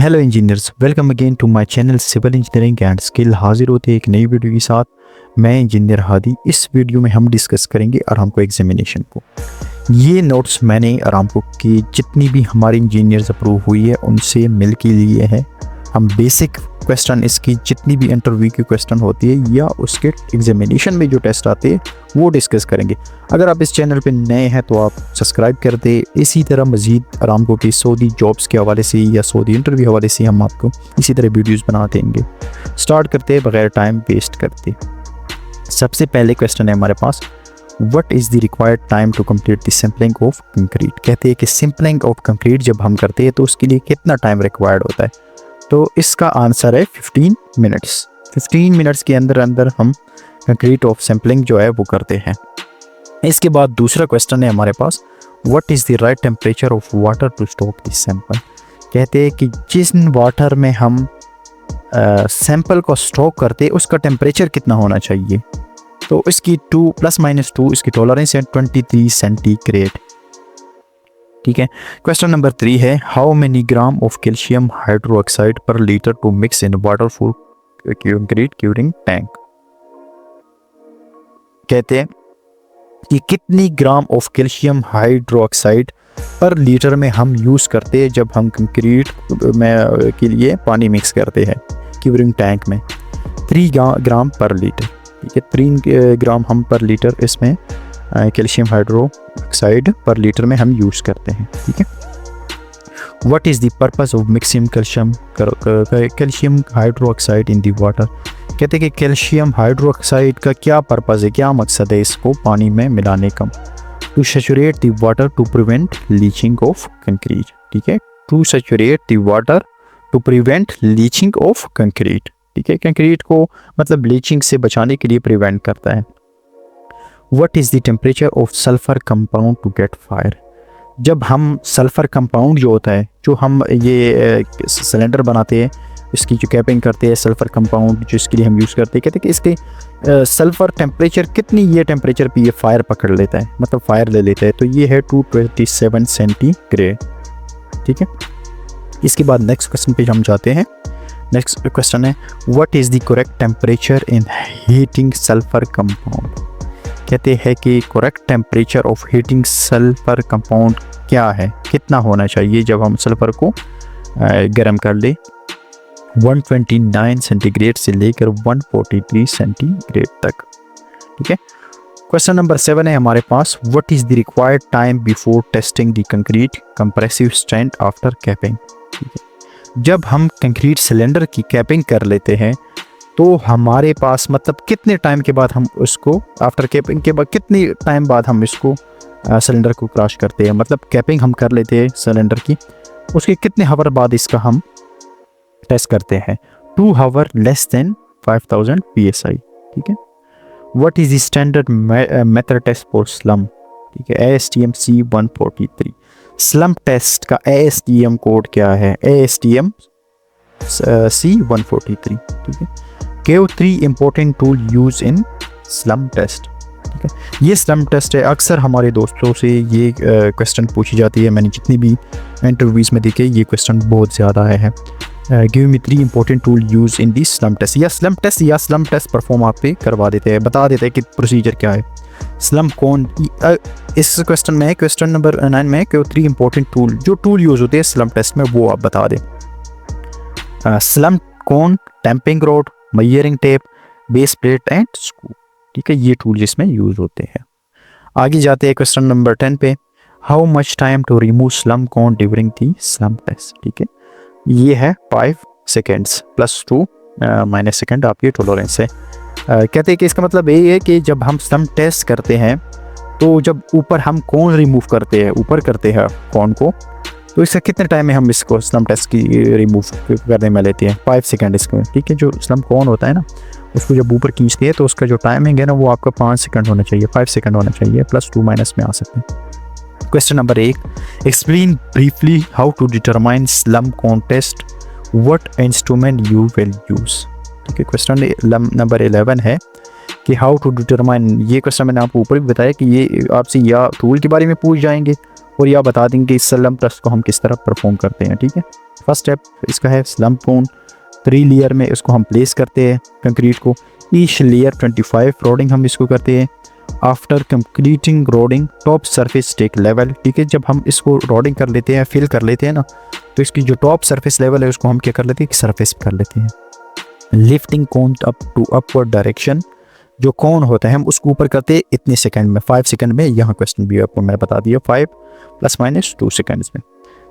Hello engineers, welcome again to my channel civil engineering and skill. हाजिर होते हैं एक नई वीडियो के साथ। मैं इंजीनियर हादी। इस वीडियो में हम डिस्कस करेंगे आरामको एग्जामिनेशन को। ये नोट्स मैंने आरामको की जितनी भी हमारी इंजीनियर्स अप्रूव हुई है उनसे मिल के लिए है। हम बेसिक क्वेश्चन इसकी जितनी भी इंटरव्यू की क्वेश्चन होती है या उसके एग्जामिनेशन में जो टेस्ट आते हैं वो डिस्कस करेंगे। अगर आप इस चैनल पे नए हैं तो आप सब्सक्राइब कर दे। इसी तरह मज़ीद आरामको की सऊदी जॉब्स के हवाले से या सऊदी इंटरव्यू हवाले से हम आपको इसी तरह वीडियोस बना देंगे। स्टार्ट करते बगैर टाइम वेस्ट करते। सबसे पहले क्वेश्चन है हमारे पास, what is the required time to complete the sampling of concrete. कहते हैं कि सैम्पलिंग ऑफ कंक्रीट जब हम करते हैं तो उसके लिए कितना टाइम रिक्वायर्ड होता है। तो इसका आंसर है 15 मिनट्स। 15 मिनट्स के अंदर अंदर हम कंक्रीट ऑफ सैम्पलिंग जो है वो करते हैं। इसके बाद दूसरा क्वेश्चन है हमारे पास, what is the right temperature of water to stock this sample. कहते हैं कि जिस वाटर में हम सैंपल को स्टॉक करते हैं उसका टेम्परेचर कितना होना चाहिए। तो इसकी 2 ± 2 इसकी टॉलरेंस है 23 सेंटीग्रेड। ठीक है। क्वेश्चन नंबर 3 है, how many gram of calcium hydroxide per litre to mix in water for concrete curing tank. कहते हैं कि कितनी gram of calcium hydroxide per litre में हम यूज़ करते हैं जब हम कंक्रीट में के लिए पानी मिक्स करते हैं क्यूरिंग टैंक में। 3 ग्राम पर लीटर। ठीक है, 3 ग्राम हम पर लीटर इसमें कैल्शियम हाइड्रोक्साइड पर लीटर में हम यूज़ करते हैं। ठीक है। What is the purpose of mixing calcium hydroxide in the water. कहते हैं कि कैल्शियम हाइड्रोक्साइड का क्या पर्पस है, क्या मकसद है इसको पानी में मिलाने का। To saturate the water to prevent leaching of concrete. ठीक है, to saturate the water to prevent leaching of concrete. ठीक है, कंक्रीट को मतलब लीचिंग से बचाने के लिए प्रिवेंट करता है। What is the temperature of sulphur compound to get fire. जब हम सल्फर कंपाउंड जो होता है, जो हम ये सिलेंडर बनाते हैं, इसकी जो कैपिंग करते हैं सल्फर कंपाउंड जो इसके लिए हम यूज़ करते हैं, कहते हैं कि इसके सल्फर टेम्परेचर कितनी ये टेम्परेचर पे ये फायर पकड़ लेता है, मतलब फायर ले लेता है। तो ये है 227 सेंटीग्रेड। ठीक है। इसके बाद नेक्स्ट क्वेश्चन पे हम जाते हैं। नेक्स्ट क्वेश्चन है, what is the correct temperature in heating sulphur compound. कहते हैं कि correct temperature of heating sulphur compound क्या है, कितना होना चाहिए जब हम सल्फर को गर्म कर ले। 129 सेंटीग्रेड से लेकर 143 सेंटीग्रेड तक। ठीक है। क्वेश्चन नंबर 7 है हमारे पास, what is the required time before testing the concrete compressive strength after capping. ठीक है, जब हम कंक्रीट सिलेंडर की कैपिंग कर लेते हैं तो हमारे पास मतलब कितने टाइम के बाद हम उसको आफ्टर कैपिंग के बाद कितने टाइम बाद हम इसको सिलेंडर को क्रैश करते हैं, मतलब कैपिंग हम कर लेते हैं सिलेंडर की, उसके कितने हावर बाद इसका हम टेस्ट करते हैं। 2 आवर लेस देन 5000 PSI। ठीक है। What is the standard method test for slump. ठीक है, ASTM C143। स्लम टेस्ट का ASTM कोड क्या है, ASTM C143। ठीक है। Give 3 important tool use in slump test. ठीक है, ये स्लम टेस्ट है। अक्सर हमारे दोस्तों से ये क्वेश्चन पूछी जाती है, मैंने जितनी भी इंटरव्यूज़ में देखे ये क्वेश्चन बहुत ज़्यादा है। Give me 3 important tool use in the slump test. या स्लम टेस्ट परफॉर्म आप पे करवा देते हैं, बता देते हैं कि प्रोसीजर क्या है। स्लम कौन इस क्वेश्चन में है, क्वेश्चन नंबर 9 में कि 3 इंपॉर्टेंट टूल जो टूल यूज़ होते हैं स्लम टेस्ट में वो आप बता दें। स्लम कौन, tamping road, measuring tape, base plate and screw. ठीक है, ये टूल जिसमें यूज़ होते हैं। आगे जाते हैं क्वेश्चन नंबर 10 पे, how much time to remove slump cone during the slump test. ठीक है, ये है 5 सेकेंड्स +2 - सेकेंड आपकी टॉलरेंस है। कहते हैं कि इसका मतलब ये है कि जब हम स्लम टेस्ट करते हैं तो जब ऊपर हम कौन रिमूव करते हैं, ऊपर करते हैं कौन को, तो इसका कितने टाइम में हम इसको स्लम टेस्ट की रिमूव करने में लेते हैं। 5 सेकेंड इसको। ठीक है, जो स्लम कौन होता है ना उसको जब ऊपर खींचते हैं तो उसका जो टाइमिंग है ना वो आपका 5 सेकेंड होना चाहिए, 5 सेकेंड होना चाहिए, +2 माइनस में आ सकते हैं। Question number 1, explain briefly how to determine slump cone test, what instrument you will use. ठीक है। क्वेश्चन नंबर 11 है कि हाउ टू डिटरमाइन, ये क्वेश्चन मैंने आपको ऊपर भी बताया कि ये आपसे या टूल के बारे में पूछ जाएंगे और या बता देंगे इस स्लम टेस्ट को हम किस तरह परफॉर्म करते हैं। ठीक है, फर्स्ट स्टेप इसका है स्लम्प पून, 3 लेयर में इसको हम प्लेस करते हैं कंक्रीट को। ईच लेयर 25 रोडिंग हम इसको करते हैं। After completing rodding top surface take level, ठीक है, जब हम इसको रोडिंग कर लेते हैं, फिल कर लेते हैं ना, तो इसकी जो टॉप सरफेस लेवल है उसको हम क्या कर लेते हैं, सरफेस कर लेते हैं। Lifting cone up to upward direction, जो कोन होता है हम उसको ऊपर करते हैं इतने सेकंड में, 5 सेकंड में। यहाँ क्वेश्चन भी आपको मैंने बता दिया, 5 ± 2 सेकंड्स में।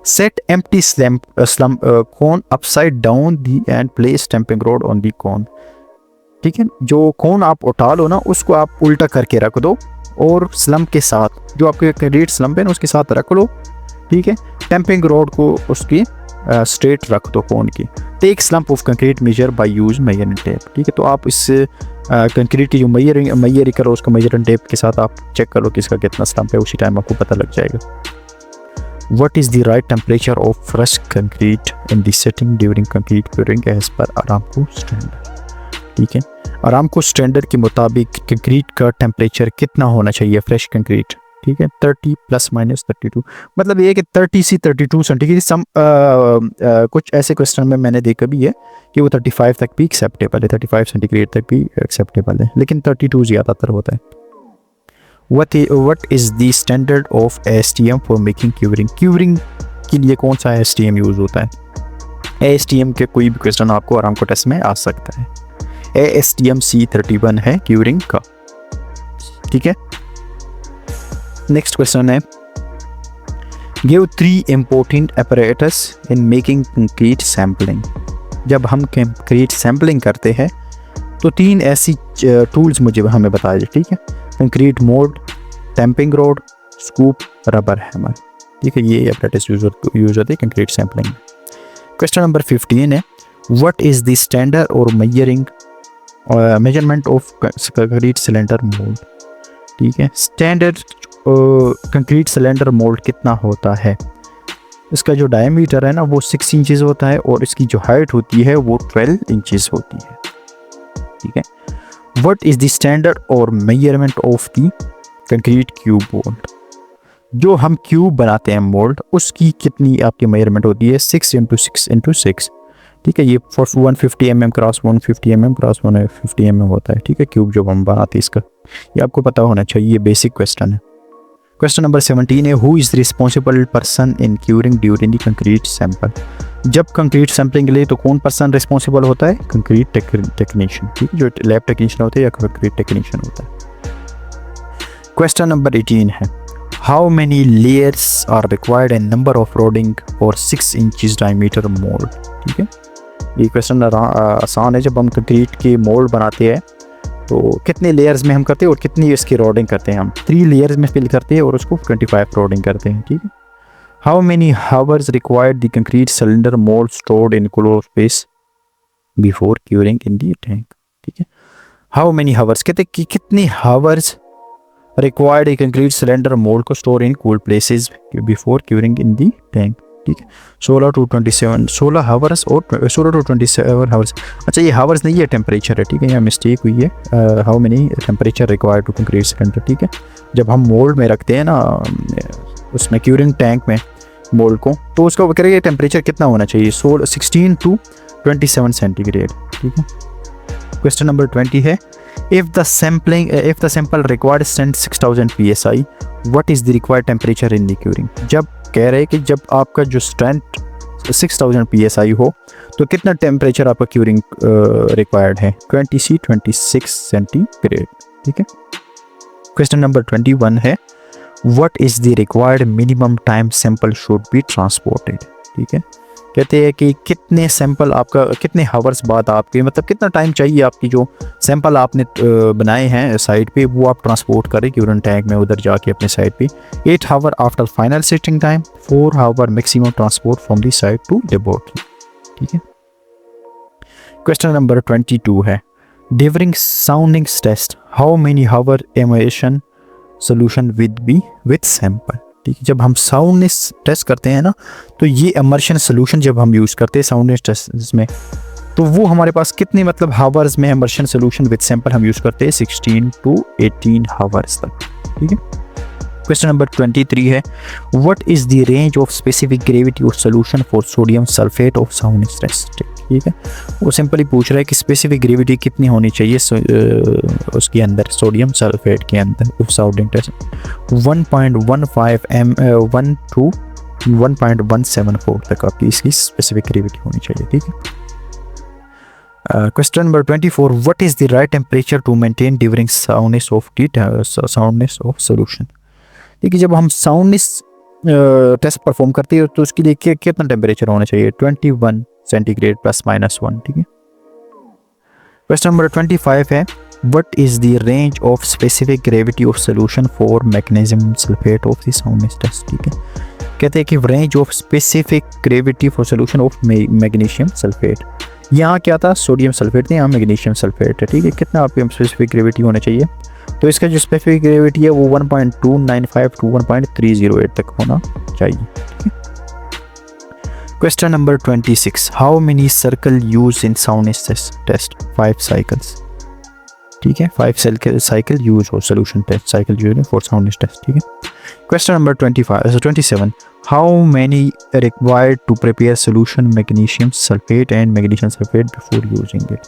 Set empty slump cone upside down the and place stamping rod on the cone, ठीक है, जो कोन आप उठा लो ना उसको आप उल्टा करके रख दो और स्लम्प के साथ, जो आपके कंक्रीट स्लम्प है ना उसके साथ रख लो, ठीक है। टैंपिंग रोड को उसकी स्ट्रेट रख दो कोन की। Take slump of concrete measure by use measuring tape, ठीक है, तो आप इस कंक्रीट की जो मेजरिंग करो उसको मेजरिंग टेप के साथ आप चेक करो कि इसका कितना स्लम्प है, उसी टाइम आपको पता लग जाएगा। What is the right temperature of fresh concrete in the setting during concrete curing as per Aramco standard, ठीक है। अरामको स्टैंडर्ड के मुताबिक कंक्रीट का टेम्परेचर कितना होना चाहिए फ्रेश कंक्रीट, ठीक है, 30 ± 32, मतलब ये कि 30 से 32 सेंटीग्रेड। सम कुछ ऐसे क्वेश्चन में मैंने देखा भी है कि वो 35 तक भी एक्सेप्टेबल है, 35 सेंटीग्रेड तक भी एक्सेप्टेबल है, लेकिन 32 ज़्यादातर होता है। What is the standard of ASTM for making curing? Curing के लिए कौन सा ASTM यूज़ होता है? ASTM के कोई भी क्वेश्चन आपको अरामको टेस्ट में आ सकता है। ASTM C31 है क्यूरिंग का, ठीक है। नेक्स्ट क्वेश्चन है, give 3 important apparatus in making concrete sampling। जब हम कंक्रीट सैम्पलिंग करते हैं तो 3 ऐसी टूल्स मुझे हमें बताइए, ठीक है। Concrete mould, tamping road, scoop, rubber hammer, ठीक है, ये apparatus यूज होते हैं कंक्रीट सैम्पलिंग में। क्वेश्चन नंबर 15 है, व्हाट इज़ द स्टैंडर्ड और measurement of concrete cylinder mould, ठीक है। स्टैंडर्ड कंक्रीट सिलेंडर मोल्ड कितना होता है? इसका जो डायमीटर है ना वो 6 इंचेस होता है और इसकी जो हाइट होती है वो 12 इंचेस होती है, ठीक है। व्हाट इज़ द स्टैंडर्ड और measurement of the concrete cube mould, जो हम क्यूब बनाते हैं मोल्ड उसकी कितनी आपकी मेजरमेंट होती है? 6 × 6 × 6, ठीक है। ये 150 mm cross 150 mm cross 150 mm होता है, ठीक है, क्यूब जो हम बनाते हैं इसका, ये आपको पता होना चाहिए, ये बेसिक क्वेश्चन है। क्वेश्चन नंबर 17 है, who is the responsible person in curing during the concrete sample. जब कंक्रीट सैंपलिंग के लिए तो कौन पर्सन रिस्पॉन्सिबल होता है? कंक्रीट टेक्नीशियन, ठीक है, जो लैब टेक्नीशियन होते हैं या कंक्रीट टेक्नीशियन होता है। क्वेश्चन नंबर 18 है, how many layers are required in number of rodding और 6 इंचेस डायमीटर मोल्ड, ठीक है। ये क्वेश्चन आसान है, जब हम कंक्रीट के मोल्ड बनाते हैं तो कितने लेयर्स में हम करते हैं और कितनी इसकी रोडिंग करते हैं? हम 3 लेयर्स में फिल करते हैं और उसको 25 रोडिंग करते हैं, ठीक है। How many hours required the concrete cylinder mould stored in cooler space before curing in the tank, ठीक है। हाउ मेनी हावर्स कहते हैं कि कितने hours required concrete cylinder mould को store in cool places before curing in the tank, ठीक है। 16 to 27, 16 hours और 16 to 27 हावर्स। अच्छा ये हावर्स नहीं है, टेम्परेचर है, ठीक है, यहाँ मिस्टेक हुई है। How many temperature required to concrete cylinder, ठीक है। जब हम मोल्ड में रखते हैं ना उसमें क्यूरिंग टैंक में मोल्ड को, तो उसका करेंगे टेम्परेचर कितना होना चाहिए? 16 to 27 सेंटीग्रेड, ठीक है। क्वेश्चन नंबर 20 है, if the sample required strength 6000 psi, what is the required temperature in the curing? जब कह रहे हैं कि जब आपका जो स्ट्रेंथ 6000 psi हो तो कितना टेम्परेचर आपका क्यूरिंग रिक्वायर्ड है? 20 से 26 सेंटीग्रेड, ठीक है। क्वेश्चन नंबर 21 है, what is the required minimum time sample should be transported, ठीक है। कहते हैं कि कितने सैंपल आपका कितने हावर्स बाद आपके मतलब कितना टाइम चाहिए आपकी जो सैंपल आपने बनाए हैं साइड पे वो आप ट्रांसपोर्ट करें क्यूरिंग टैंक में उधर जाके अपने साइड पे। 8 hour after final setting time, 4 hour maximum transport from the side to laboratory, ठीक है। क्वेश्चन नंबर 22 है, during sounding test how many hour immersion solution with sample, ठीक है। जब हम साउंडनेस टेस्ट करते हैं ना तो ये इमर्शन सोल्यूशन जब हम यूज़ करते हैं साउंडनेस टेस्ट में तो वो हमारे पास कितने मतलब हावर्स में इमर्शन सोल्यूशन विद सैंपल हम यूज़ करते हैं? 16 to 18 हावर्स तक, ठीक है। क्वेश्चन नंबर 23 है, what is the range of specific gravity of solution for sodium sulphate of soundness test. ठीक है, वो सिंपली पूछ रहा है कि स्पेसिफिक ग्रेविटी कितनी होनी चाहिए उसके अंदर, सोडियम सल्फेट के अंदर ऑफ साउंडनेस टेस्ट। 1.15 1 to 1.174 तक आपकी इसकी स्पेसिफिक ग्रेविटी होनी चाहिए। ठीक है, question number 24, what is the right temperature to maintain during soundness of solution. देखिए, जब हम साउंडनेस टेस्ट परफॉर्म करते हैं तो उसके लिए कितना टेम्परेचर होना चाहिए, 21 सेंटीग्रेड ±1। ठीक है, क्वेश्चन नंबर 25 है, what is the range of specific gravity of solution for magnesium sulphate of the soundness test. ठीक है, कहते हैं कि range of specific gravity for solution of magnesium sulphate. यहाँ क्या था, सोडियम सल्फेट थे, यहाँ मैग्नीशियम सल्फेट है। ठीक है, कितना आपकी स्पेसिफिक ग्रेविटी होना चाहिए, तो इसका जो स्पेसिफिक ग्रेविटी है वो 1.295 to 1.308 तक होना चाहिए। Question number 26, how many circle use in soundness test, 5 cycles. ठीक है, 5 साइकिल यूज हो solution test, cycle use for soundness test. ठीक है, question number 27, how many required to prepare solution magnesium sulphate and magnesium sulphate before using it.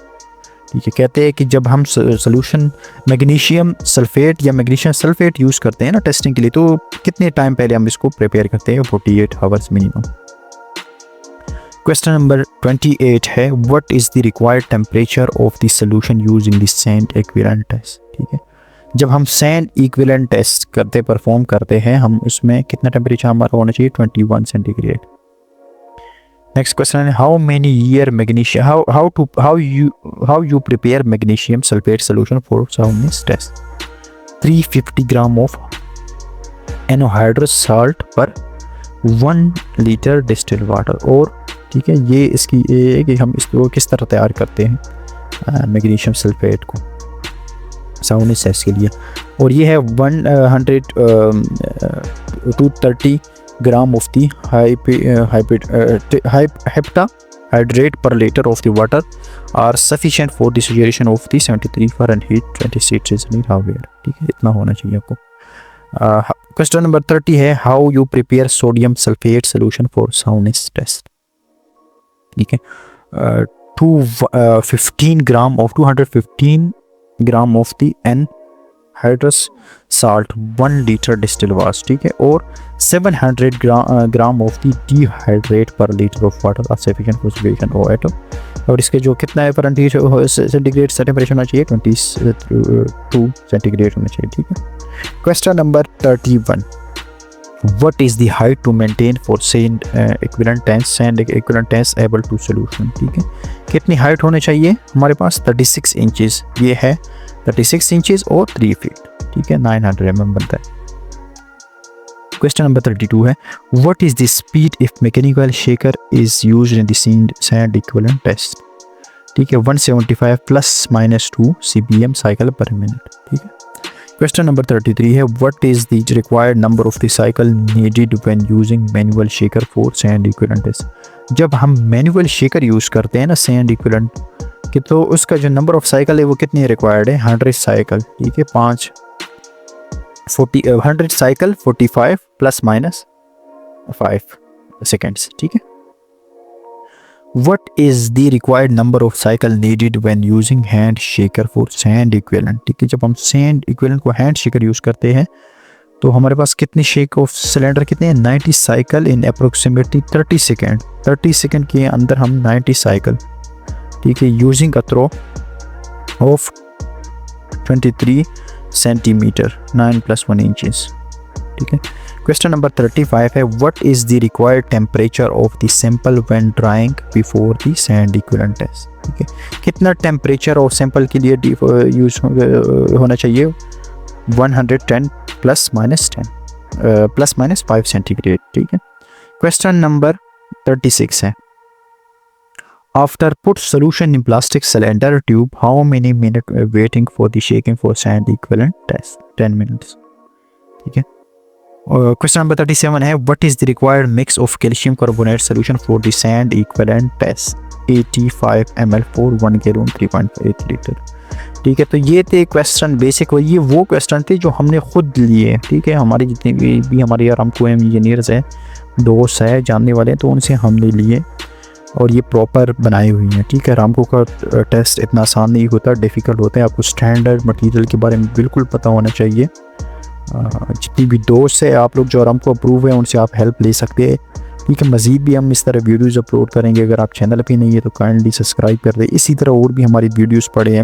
ठीक है, कहते हैं कि जब हम सोल्यूशन मैग्नीशियम सल्फेट या मैग्नीशियम सल्फेट यूज़ करते हैं ना टेस्टिंग के लिए, तो कितने टाइम पहले हम इसको प्रिपेयर करते हैं, 48 आवर्स मिनिमम। क्वेश्चन नंबर 28 है, what is the required temperature of the solution using the sand equivalent test. ठीक है, जब हम सैंड इक्विवेलेंट टेस्ट परफॉर्म करते हैं, हम उसमें कितना टेम्परेचर हमारा होना चाहिए, 21 सेंटीग्रेड। नेक्स्ट क्वेश्चन है, how many year magnesium how you prepare magnesium sulphate solution for soundness test. 350 gram of anhydrous salt per 1 litre distilled water. और ठीक है, ये इसकी ये है कि हम इसको किस तरह तैयार करते हैं मैग्नीशियम सल्फेट को साउंडनेस टेस्ट के लिए। और ये है 230 gram of the hepta hydrate per litre of the water are sufficient for the saturation of the 73 Fahrenheit 26 hour. ठीक है, इतना होना चाहिए आपको। क्वेश्चन नंबर 30 है, how you prepare sodium sulphate solution for soundness test. ठीक है, 215 gram of the anhydrous salt 1 litre distilled water. ठीक है, और 700 gram of the dihydrate per litre of water are sufficient for saturation of atom. और इसके जो कितना है फ़ारेनहीट सेंटीग्रेड टेम्परेचर होना चाहिए, 22 सेंटीग्रेड होना चाहिए। ठीक है, question number 31, what is the height to maintain for sand equivalent test able to solution. ठीक है, कितनी हाइट होनी चाहिए हमारे पास, 36 इंचेस। ये है 36 इंचेस और 3 फीट। ठीक है, 900 mm बनता है। क्वेश्चन नंबर 32 है, what is the speed if mechanical shaker is used in the sand equivalent test. ठीक है, 175 ±2 CBM साइकिल पर मिनट। ठीक है, क्वेश्चन नंबर 33 है, what is the required number of the cycle needed when using manual shaker for sand equivalent test. जब हम manual shaker use करते हैं ना सैंड इक्विवेलेंट कि, तो उसका जो नंबर ऑफ साइकिल है वो कितनी रिक्वायर्ड है, 100 साइकिल। ठीक है, 100 साइकिल 45 ±5 सेकेंड्स। ठीक है, What is the required number of cycle needed when using hand shaker for sand equivalent। ठीक है, जब हम sand equivalent को hand shaker यूज़ करते हैं तो हमारे पास कितनी शेक ऑफ सिलेंडर कितने हैं, 90 cycle in approximately 30 second. 30 second के अंदर हम 90 साइकिल। ठीक है, using a throw of 23 centimetre 9+1 inches. ठीक है, क्वेश्चन नंबर 35 है, what is the required temperature of the sample when drawing before the sand equivalent test. ठीक है, कितना टेम्परेचर ऑफ सैंपल के लिए यूज होना चाहिए, 110 ±5 सेंटीग्रेड। ठीक है, क्वेश्चन नंबर 36 है, after put solution in plastic cylinder tube how many minute waiting for the shaking for sand equivalent test, 10 minutes. ठीक है, क्वेश्चन नंबर 37 है, what is the required mix of calcium carbonate solution for the sand equivalent test, 85 ml for 1 gallon 3.8 litre. ठीक है। तो ये थे question basic, ये वो क्वेश्चन थे जो हमने खुद लिए, ठीक है। हमारे जितने भी हमारे अरामको इंजीनियर्स हैं, दोस्त है, जानने वाले हैं, तो उनसे हमने लिए और ये प्रॉपर बनाई हुई हैं, ठीक है। अरामको का टेस्ट इतना आसान नहीं होता, डिफ़िकल्ट होता है। आपको स्टैंडर्ड मटेरियल के बारे में बिल्कुल पता होना चाहिए। जितनी भी दोस्त है आप लोग जो अरामको अप्रूव है, उनसे आप हेल्प ले सकते हैं, ठीक है। मज़ीद भी हम इस तरह वीडियोज़ अपलोड करेंगे। अगर आप चैनल पे नहीं है तो काइंडली सब्सक्राइब कर दें। इसी तरह और भी हमारी वीडियोज़ पड़े हैं,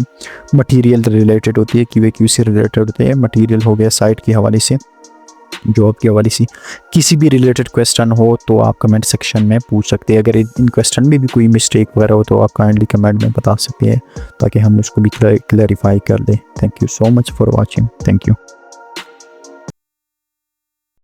मटेरियल रिलेटेड होती है, QA से रिलेटेड होते हैं, मटेरियल हो गया, साइट के हवाले से, जॉब के हवाले से, किसी भी रिलेटेड क्वेश्चन हो तो आप कमेंट सेक्शन में पूछ सकते हैं। अगर इन क्वेश्चन में भी कोई मिस्टेक वगैरह हो तो आप काइंडली कमेंट में बता सकते हैं, ताकि हम उसको भी क्लैरिफाई कर दें। Thank you so much for watching. Thank you.